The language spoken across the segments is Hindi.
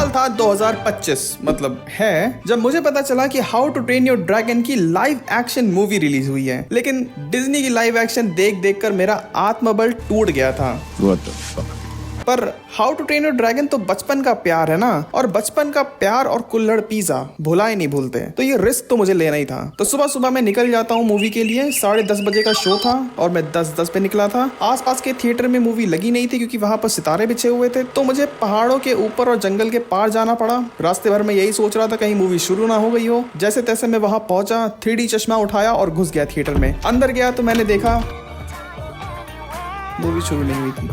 साल था 2025, मतलब है जब मुझे पता चला कि how to train your dragon की लाइव एक्शन मूवी रिलीज हुई है। लेकिन डिज्नी की लाइव एक्शन देख देख कर मेरा आत्मबल टूट गया था। पर how to train your dragon तो बचपन का प्यार है ना, और बचपन का प्यार और कुल्हड़ पिज्जा भुला ही नहीं भूलते, तो ये रिस्क तो मुझे लेना ही था। तो सुबह सुबह मैं निकल जाता हूँ मूवी के लिए। 10:30 बजे का शो था और मैं 10:10 पे निकला था। आसपास के थिएटर में मूवी लगी नहीं थी क्योंकि वहां पर सितारे बिछे हुए थे, तो मुझे पहाड़ों के ऊपर और जंगल के पार जाना पड़ा। रास्ते भर में यही सोच रहा था कहीं मूवी शुरू ना हो गई हो। जैसे तैसे मैं वहां पहुंचा, 3D चश्मा उठाया और घुस गया थिएटर में। अंदर गया तो मैंने देखा मूवी शुरू नहीं हुई थी।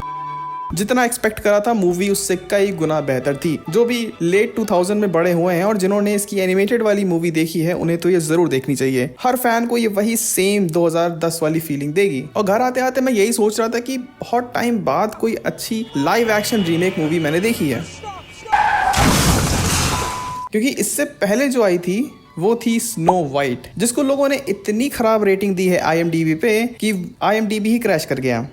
जितना एक्सपेक्ट करा था मूवी उससे कई गुना बेहतर थी। जो भी लेट 2000 में बड़े हुए हैं और जिन्होंने इसकी एनिमेटेड वाली मूवी देखी है उन्हें तो ये जरूर देखनी चाहिए। हर फैन को ये वही सेम 2010 वाली फीलिंग देगी। और घर आते आते मैं यही सोच रहा था कि बहुत टाइम बाद कोई अच्छी लाइव एक्शन रीमेक मूवी मैंने देखी है, क्योंकि इससे पहले जो आई थी वो थी स्नो वाइट, जिसको लोगों ने इतनी खराब रेटिंग दी है IMDb पे कि IMDb ही क्रैश कर गया।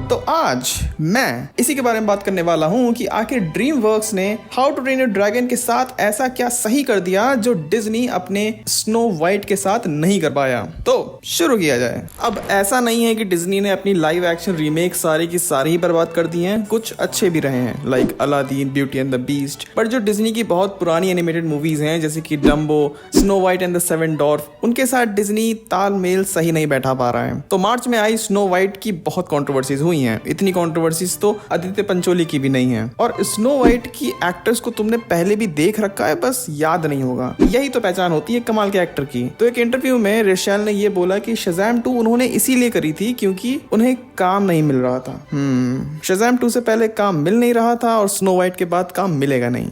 तो आज मैं इसी के बारे में बात करने वाला हूं कि आखिर ड्रीम वर्क्स ने how to train your dragon के साथ ऐसा क्या सही कर दिया जो डिज्नी अपने स्नो वाइट के साथ नहीं कर पाया। तो शुरू किया जाए। अब ऐसा नहीं है कि डिज्नी ने अपनी लाइव एक्शन रीमेक सारी की सारी ही बर्बाद कर दी हैं, कुछ अच्छे भी रहे हैं like Aladdin, beauty and the beast. पर जो डिज्नी की बहुत पुरानी एनिमेटेड मूवीज हैं जैसे कि Dumbo, snow White and the Seven dwarf, उनके साथ डिज्नी तालमेल सही नहीं बैठा पा रहा है। तो मार्च में आई स्नो वाइट की बहुत कॉन्ट्रोवर्सीज हुई हैं। इतनी कंट्रोवर्सीज तो आदित्य पंचोली की भी नहीं है। और स्नो वाइट की एक्टर्स को तुमने पहले भी देख रखा है, बस याद नहीं होगा। यही तो पहचान होती है कमाल के एक्टर की। तो एक इंटरव्यू में रेशेल ने ये बोला कि शज़ैम 2 उन्होंने इसीलिए करी थी क्योंकि उन्हें काम नहीं मिल रहा था। शज़ैम 2 से पहले काम मिल नहीं रहा था और स्नो वाइट के बाद काम मिलेगा नहीं।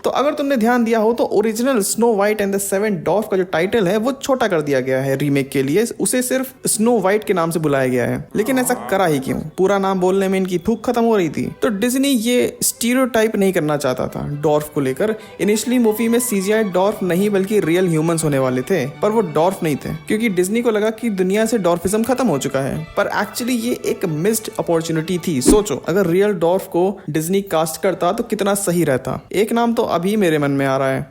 तो अगर तुमने ध्यान दिया हो तो original snow White and the Seven dwarf का जो टाइटल है वो छोटा कर दिया गया है रीमेक के लिए। उसे सिर्फ स्नो वाइट के नाम से बुलाया गया है। लेकिन ऐसा करा ही क्यों? पूरा नाम बोलने में इनकी थूक खत्म हो रही थी। तो डिज्नी ये स्टीरियोटाइप नहीं करना चाहता था डॉर्फ को लेकर। इनिशियली मूवी में CGI डॉर्फ नहीं बल्कि रियल ह्यूमंस होने वाले थे, पर वो डॉर्फ नहीं थे क्योंकि डिज्नी को लगा कि दुनिया से डॉर्फिज्म खत्म हो चुका है। पर एक्चुअली ये एक मिस्ड अपॉर्चुनिटी थी। सोचो अगर रियल डॉर्फ को डिज्नी कास्ट करता तो कितना सही रहता। एक नाम तो अभी मेरे मन में आ रहा है,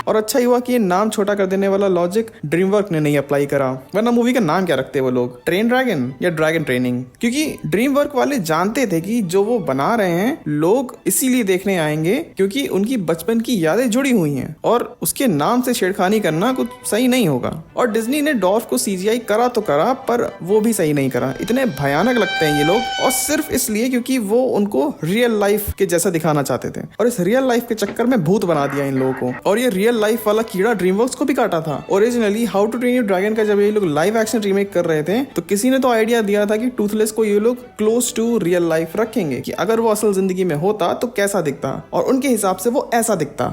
और अच्छा ही हुआ कि ये नाम छोटा कर देने वाला लॉजिक ड्रीमवर्क ने नहीं अप्लाई करा, वरना मूवी का नाम क्या रखते वो लोग, ट्रेन ड्रैगन या ड्रैगन ट्रेनिंग। क्योंकि ड्रीमवर्क वाले जानते थे कि जो वो बना रहे हैं लोग इसीलिए देखने आएंगे क्योंकि उनकी बचपन की यादें जुड़ी हुई हैं, और उसके नाम से छेड़खानी करना कुछ सही नहीं होगा। और डिज्नी ने डॉर्फ को CGI करा तो करा, पर वो भी सही नहीं करा। इतने भयानक लगते हैं ये लोग, और सिर्फ इसलिए क्योंकि वो उनको रियल लाइफ के जैसा दिखाना चाहते थे, और इस रियल लाइफ के चक्कर में भूत बना दिया इन लोगों को। और ये रियल लाइफ वाला कीड़ा ड्रीमवर्क्स को भी काटा था। Originally how to train your dragon का जब ये लोग लाइव एक्शन रीमेक कर रहे थे तो किसी ने तो आइडिया दिया था कि टूथलेस को ये लोग क्लोज टू रियल लाइफ रखेंगे, कि अगर वो असल जिंदगी में होता तो कैसा दिखता, और उनके हिसाब से वो ऐसा दिखता।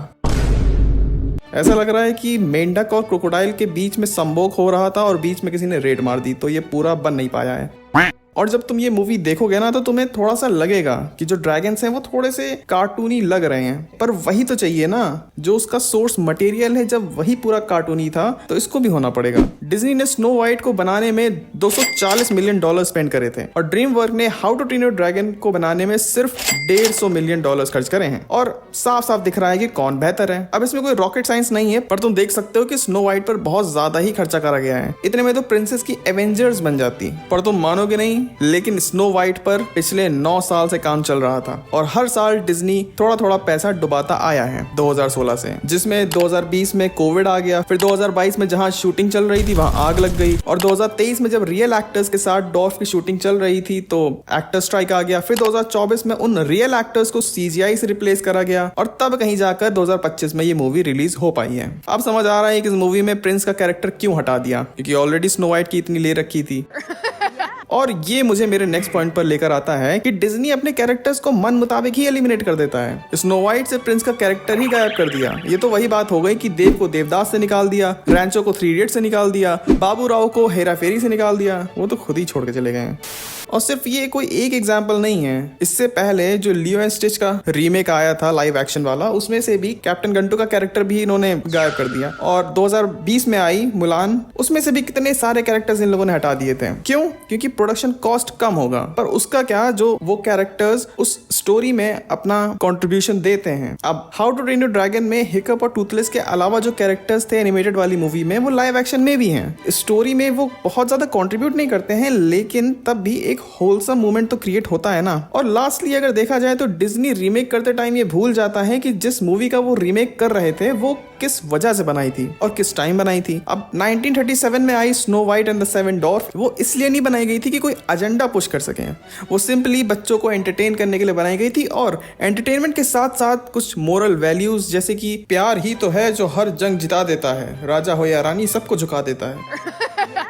ऐसा लग रहा है कि मेंढक और क्रोकोडाइल के बीच में संभोग हो रहा था और बीच में किसी ने रेड मार दी, तो ये पूरा बन नहीं पाया है। और जब तुम ये मूवी देखोगे ना तो तुम्हें थोड़ा सा लगेगा कि जो ड्रैगन्स हैं वो थोड़े से कार्टूनी लग रहे हैं, पर वही तो चाहिए ना, जो उसका सोर्स मटेरियल है। जब वही पूरा कार्टूनी था तो इसको भी होना पड़ेगा। डिज्नी ने स्नो वाइट को बनाने में $240 मिलियन स्पेंड करे थे, और ड्रीम वर्क ने how to train your dragon को बनाने में सिर्फ $150 मिलियन खर्च करे हैं। और साफ साफ दिख रहा है कि कौन बेहतर है। अब इसमें कोई रॉकेट साइंस नहीं है, पर तुम देख सकते हो कि स्नो वाइट पर बहुत ज्यादा ही खर्चा करा गया है। इतने में तो प्रिंसेस की एवेंजर्स बन जाती। पर तुम मानोगे नहीं, लेकिन स्नो वाइट पर पिछले 9 साल से काम चल रहा था, और हर साल डिज्नी थोड़ा थोड़ा पैसा डुबाता आया है 2016 से, जिसमें 2020 में कोविड आ गया, फिर 2022 में जहां शूटिंग चल रही थी वहां आग लग गई, और 2023 में जब रियल एक्टर्स के साथ डॉर्फ की शूटिंग चल रही थी तो एक्टर स्ट्राइक आ गया, फिर 2024 में उन रियल एक्टर्स को CGI से रिप्लेस करा गया, और तब कहीं जाकर 2025 में ये मूवी रिलीज हो पाई है। अब समझ आ रहा है कि इस मूवी में प्रिंस का कैरेक्टर क्यों हटा दिया, क्योंकि ऑलरेडी स्नो वाइट की इतनी ले रखी थी। और ये मुझे मेरे नेक्स्ट पॉइंट पर लेकर आता है कि डिज्नी अपने कैरेक्टर्स को मन मुताबिक ही एलिमिनेट कर देता है। स्नो वाइट से प्रिंस का कैरेक्टर ही गायब कर दिया। ये तो वही बात हो गई कि देव को देवदास से निकाल दिया, रैंचो को 3 इडियट्स से निकाल दिया, बाबू राव को हेरा फेरी से निकाल दिया, वो तो खुद ही छोड़ के चले गए। और सिर्फ ये कोई एक एग्जाम्पल नहीं है, इससे पहले जो लियो एंड स्टिच का रीमेक आया था लाइव एक्शन वाला, उसमें से भी कैप्टन गंटू का कैरेक्टर भी इन्होंने गायब कर दिया। और 2020 में आई मुलान, उसमें से भी कितने सारे कैरेक्टर्स इन लोगों ने हटा दिए थे। क्यों? क्योंकि प्रोडक्शन कॉस्ट कम होगा। पर उसका क्या, जो वो कैरेक्टर्स उस स्टोरी में अपना कंट्रीब्यूशन देते हैं। अब how to train your dragon में हिकअप और टूथलेस के अलावा जो कैरेक्टर्स थे एनिमेटेड वाली मूवी में, वो लाइव एक्शन में भी हैं। स्टोरी में वो बहुत ज्यादा कंट्रीब्यूट नहीं करते हैं, लेकिन तब भी एक होलसम मोमेंट तो क्रिएट होता है ना। और लास्टली अगर देखा जाए तो डिज्नी रीमेक करते टाइम ये भूल जाता है कि जिस मूवी का वो रीमेक कर रहे थे वो किस वजह से बनाई थी और किस टाइम बनाई थी। अब 1937 में आई Snow White and the Seven Dwarf, वो इसलिए नहीं बनाई गई थी कि कोई एजेंडा पुश कर सके, वो सिंपली बच्चों को एंटरटेन करने के लिए बनाई गई थी। और एंटरटेनमेंट के साथ साथ कुछ मोरल वैल्यूज, जैसे कि प्यार ही तो है जो हर जंग जिता देता है, राजा हो या रानी सबको झुका देता है।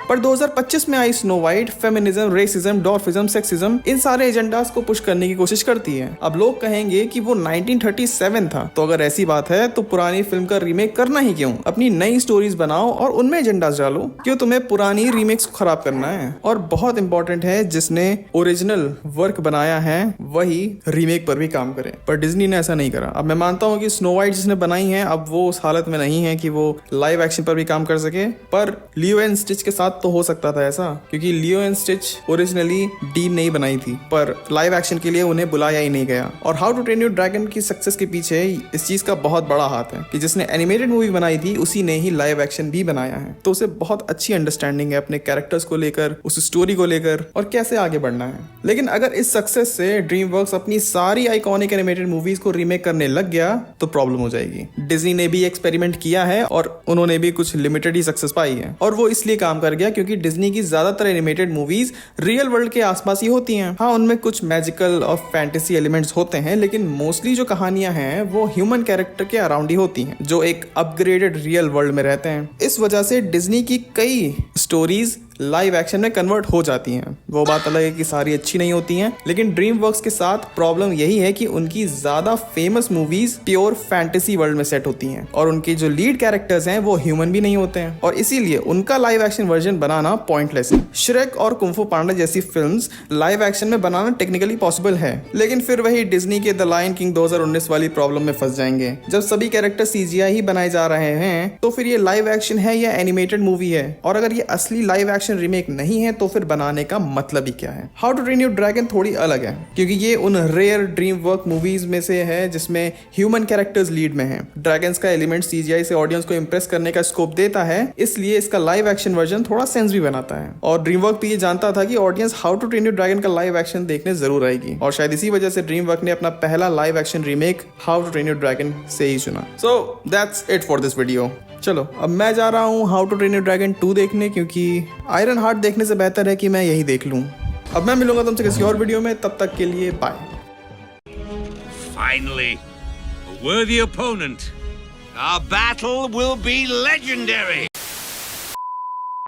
पर 2025 में आई Snow White feminism, racism, dwarfism, sexism, इन सारे एजेंडास को पुश करने की कोशिश करती है। अब लोग कहेंगे कि वो 1937 था, तो अगर ऐसी बात है तो पुरानी फिल्म का रीमेक करना ही क्यों? अपनी नई स्टोरीज बनाओ और उनमें एजेंडास डालो। क्यों तुम्हें पुरानी रीमेक्स को खराब करना है? और बहुत इंपॉर्टेंट है, जिसने ओरिजिनल वर्क बनाया है वही रीमेक पर भी काम करे, पर डिज्नी ने ऐसा नहीं करा। अब मैं मानता हूँ कि स्नो वाइट जिसने बनाई है अब वो उस हालत में नहीं है कि वो लाइव एक्शन पर भी काम कर सके, पर लियो एंड स्टिच के साथ तो हो सकता था ऐसा, क्योंकि लियो एंड स्टिच ओरिजिनली डीन नहीं बनाई थी, पर लाइव एक्शन के लिए उन्हें बुलाया ही नहीं गया। और how to train your dragon की सक्सेस के पीछे इस चीज का बहुत बड़ा हाथ है कि जिसने एनिमेटेड मूवी बनाई थी उसी ने ही लाइव एक्शन भी बनाया है, तो उसे बहुत अच्छी अंडरस्टैंडिंग है अपने कैरेक्टर्स को लेकर, उस स्टोरी को लेकर और कैसे आगे बढ़ना है। लेकिन अगर इस सक्सेस से ड्रीम वर्क्स अपनी सारी आइकॉनिक एनिमेटेड मूवीज को रीमेक करने लग गया तो प्रॉब्लम हो जाएगी। डिज्नी ने भी एक्सपेरिमेंट किया है और उन्होंने भी कुछ लिमिटेड ही सक्सेस पाई है, और वो इसलिए काम कर गया क्योंकि डिज्नी की ज्यादातर एनिमेटेड मूवीज रियल वर्ल्ड के आसपास ही होती हैं। हाँ, उनमें कुछ मैजिकल और फैंटेसी एलिमेंट्स होते हैं, लेकिन मोस्टली जो कहानियां हैं वो ह्यूमन कैरेक्टर के अराउंड ही होती हैं, जो एक अपग्रेडेड रियल वर्ल्ड में रहते हैं। इस वजह से डिज्नी की कई स्टोरीज लाइव एक्शन में कन्वर्ट हो जाती हैं। वो बात अलग है कि सारी अच्छी नहीं होती हैं, लेकिन ड्रीम वर्क्स के साथ प्रॉब्लम यही है कि उनकी ज्यादा famous movies pure fantasy world में सेट होती हैं, और उनके जो लीड कैरेक्टर्स हैं वो ह्यूमन भी नहीं होते हैं, और इसीलिए उनका लाइव एक्शन वर्जन बनाना पॉइंटलेस है। श्रेक और कुंग फू पांडा जैसी फिल्म्स लाइव एक्शन में बनाना टेक्निकली पॉसिबल है, लेकिन फिर वही डिज्नी के द लायन किंग 2019 वाली प्रॉब्लम में फंस जाएंगे। जब सभी कैरेक्टर CGI ही बनाए जा रहे हैं तो फिर ये लाइव एक्शन है या एनिमेटेड मूवी है? और अगर ये असली लाइव एक्शन रीमेक नहीं है तो फिर बनाने का मतलब ही क्या है? How to train your dragon थोड़ी अलग है, क्योंकि ये उन रेयर ड्रीम वर्क मूवीज में से है जिसमें ह्यूमन कैरेक्टर्स लीड में हैं। ड्रैगन्स का एलिमेंट CGI से ऑडियंस को इंप्रेस करने का स्कोप देता है, इसलिए इसका लाइव एक्शन वर्जन थोड़ा सेंस भी बनाता है। और ड्रीम वर्क भी ये जानता था कि audience how to train your dragon का लाइव एक्शन देखने जरूर आएगी, और शायद इसी वजह से ड्रीम वर्क ने अपना पहला live action remake how to train your dragon से ही चुना। So that's it for this video. चलो अब मैं जा रहा हूँ how to train your dragon 2 देखने, क्योंकि आयरन हार्ट देखने से बेहतर है कि मैं यही देख लूँ। अब मैं मिलूंगा तुमसे किसी और वीडियो में, तब तक के लिए bye. Finally, a worthy opponent. Our battle will be legendary.